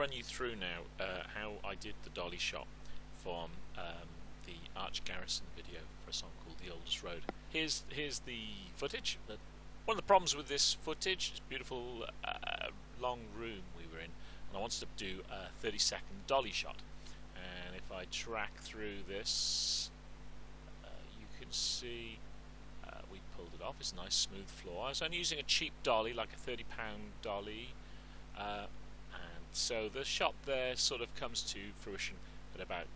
run you through now how I did the dolly shot from the Arch Garrison video for a song called The Oldest Road. Here's the footage. One of the problems with this footage is beautiful long room we were in, and I wanted to do a 30-second dolly shot. And if I track through this, you can see we pulled it off. It's a nice smooth floor. I was only using a cheap dolly, like a £30 dolly, and so the shot there sort of comes to fruition at about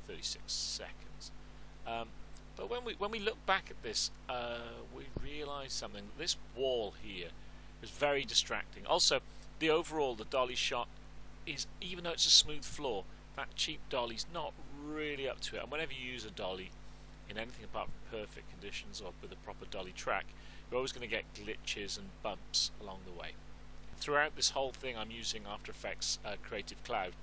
36 seconds. But when we look back at this, we realise something. This wall here is very distracting. Also, the dolly shot is, even though it's a smooth floor, that cheap dolly's not really up to it. And whenever you use a dolly in anything apart from perfect conditions or with a proper dolly track, you're always going to get glitches and bumps along the way. Throughout this whole thing, I'm using After Effects Creative Cloud,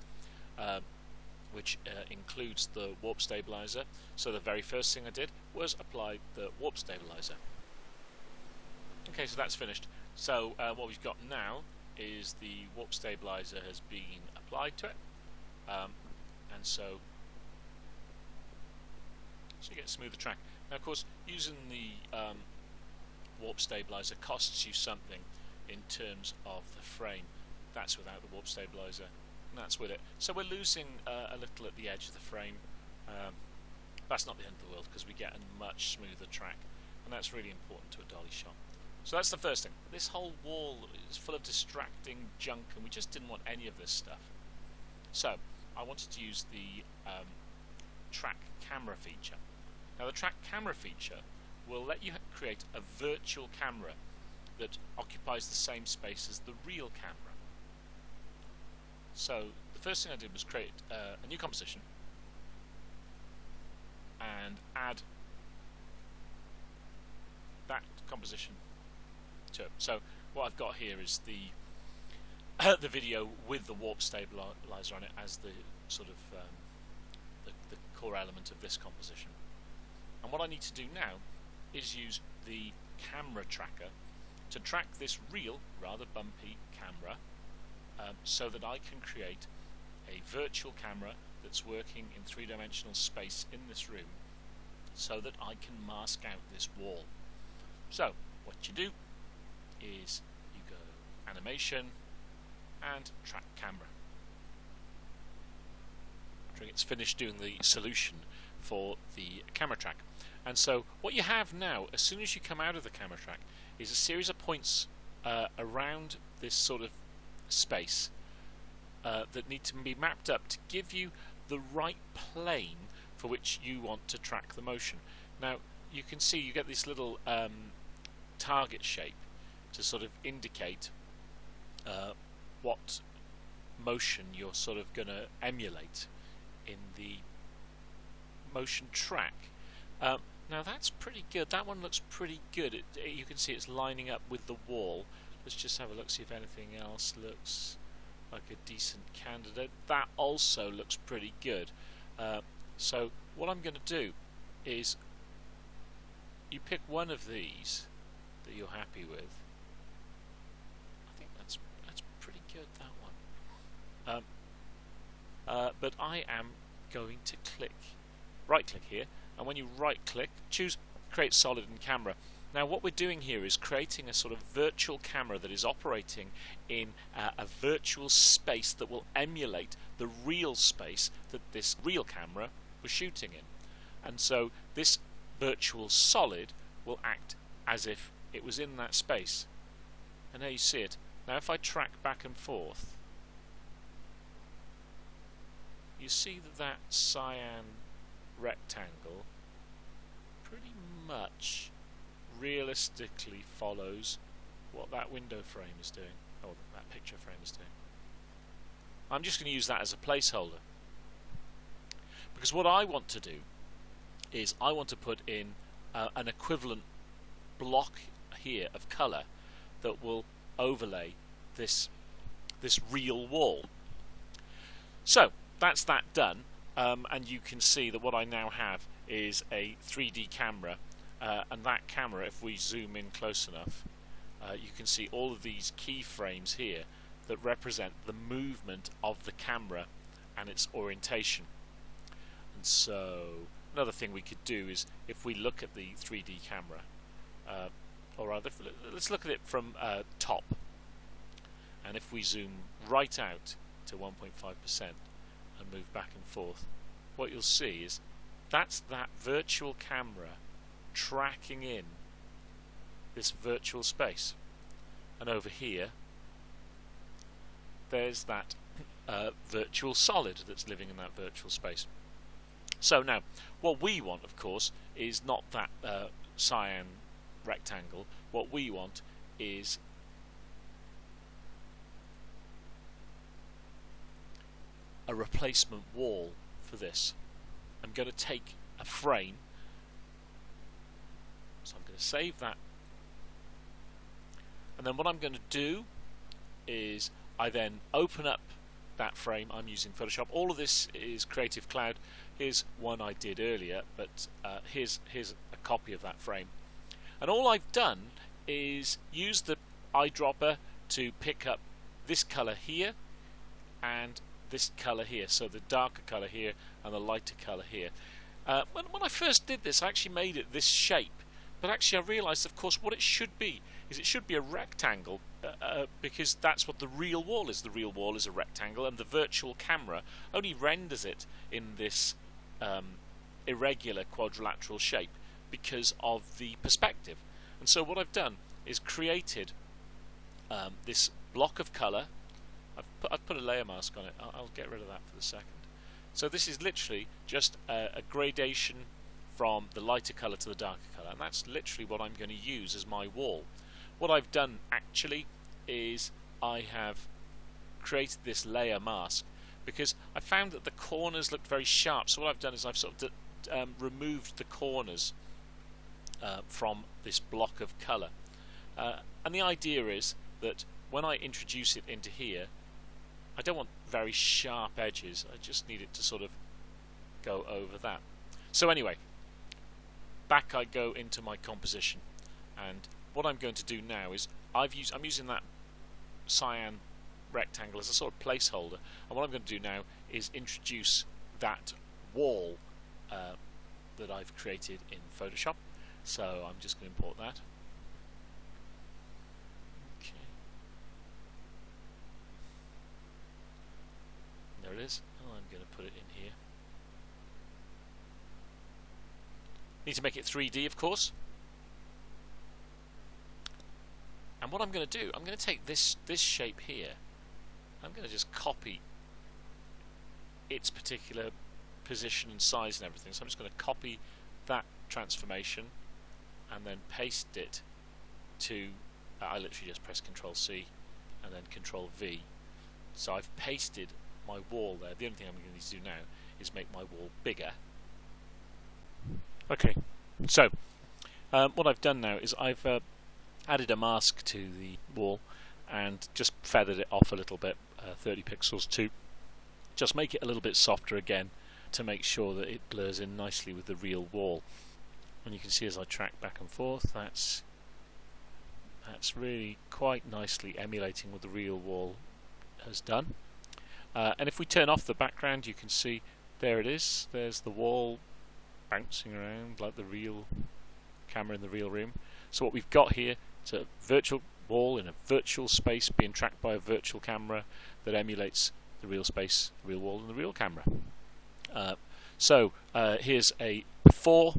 which includes the warp stabilizer. So the very first thing I did was apply the warp stabilizer. Okay, so that's finished. So what we've got now is the warp stabilizer has been applied to it, and so you get a smoother track. Now, of course, using the warp stabilizer costs you something in terms of the frame. That's without the warp stabilizer, and that's with it. So we're losing a little at the edge of the frame. That's not the end of the world, because we get a much smoother track, and that's really important to a dolly shot. So that's the first thing. This whole wall is full of distracting junk, and we just didn't want any of this stuff. So I wanted to use the track camera feature. Now, the track camera feature will let you create a virtual camera that occupies the same space as the real camera. So the first thing I did was create a new composition and add that composition to it. So what I've got here is the the video with the warp stabilizer on it as the sort of the core element of this composition. And what I need to do now is use the camera tracker to track this real, rather bumpy camera, so that I can create a virtual camera that's working in three-dimensional space in this room, so that I can mask out this wall. So what you do is you go animation and track camera. After it's finished doing the solution for the camera track. And so what you have now, as soon as you come out of the camera track, is a series of points around this sort of space that need to be mapped up to give you the right plane for which you want to track the motion. Now you can see you get this little target shape to sort of indicate what motion you're sort of going to emulate in the motion track. Now that's pretty good. That one looks pretty good. You can see it's lining up with the wall. Let's just have a look, see if anything else looks like a decent candidate. That also looks pretty good. So what I'm going to do is you pick one of these that you're happy with. I think that's pretty good, that one. But I am going to right click here, and when you right click, choose create solid in camera. Now what we're doing here is creating a sort of virtual camera that is operating in a virtual space that will emulate the real space that this real camera was shooting in. And so this virtual solid will act as if it was in that space. And there you see it. Now if I track back and forth, you see that cyan rectangle pretty much realistically follows what that window frame is doing, or that picture frame is doing. I'm just going to use that as a placeholder, because what I want to do is I want to put in an equivalent block here of colour that will overlay this real wall. So that's that done, and you can see that what I now have is a 3D camera, and that camera, if we zoom in close enough, you can see all of these keyframes here that represent the movement of the camera and its orientation. And so another thing we could do is, if we look at the 3D camera, or rather let's look at it from top, and if we zoom right out to 1.5% and move back and forth, what you'll see is that's that virtual camera tracking in this virtual space. And over here there's that virtual solid that's living in that virtual space. So now what we want, of course, is not that cyan rectangle. What we want is a replacement wall for this. I'm going to take a frame, so I'm going to save that, and then what I'm going to do is I then open up that frame. I'm using Photoshop. All of this is Creative Cloud. Here's one I did earlier, but here's a copy of that frame, and all I've done is use the eyedropper to pick up this colour here and this colour here, so the darker colour here and the lighter colour here. When I first did this, I actually made it this shape, but actually I realised, of course, what it should be is it should be a rectangle, because that's what the real wall is. The real wall is a rectangle, and the virtual camera only renders it in this irregular quadrilateral shape because of the perspective. And so what I've done is created this block of colour. I've put a layer mask on it. I'll get rid of that for the second. So this is literally just a gradation from the lighter colour to the darker colour, and that's literally what I'm going to use as my wall. What I've done actually is I have created this layer mask because I found that the corners looked very sharp. So what I've done is I've sort of removed the corners from this block of colour, and the idea is that when I introduce it into here, I don't want very sharp edges. I just need it to sort of go over that. So anyway, back I go into my composition, and what I'm going to do now is I'm using that cyan rectangle as a sort of placeholder, and what I'm going to do now is introduce that wall that I've created in Photoshop. So I'm just going to import that. Okay. There it is. Oh, I'm going to put it in here. Need to make it 3D, of course. And what I'm going to do, I'm going to take this shape here. I'm going to just copy its particular position and size and everything. So I'm just going to copy that transformation and then paste it to, I literally just press Control C and then Control V. So I've pasted my wall there. The only thing I'm going to need to do now is make my wall bigger. Okay, so what I've done now is I've added a mask to the wall and just feathered it off a little bit, 30 pixels, to just make it a little bit softer again, to make sure that it blurs in nicely with the real wall. And you can see as I track back and forth, that's really quite nicely emulating what the real wall has done. And if we turn off the background, you can see there it is. There's the wall bouncing around like the real camera in the real room. So what we've got here is a virtual wall in a virtual space being tracked by a virtual camera that emulates the real space, the real wall, and the real camera. So here's a before.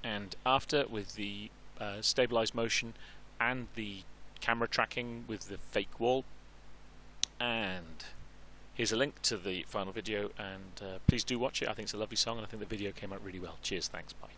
And after, with the stabilized motion and the camera tracking with the fake wall. And here's a link to the final video, and please do watch it. I think it's a lovely song, and I think the video came out really well. Cheers, thanks, bye.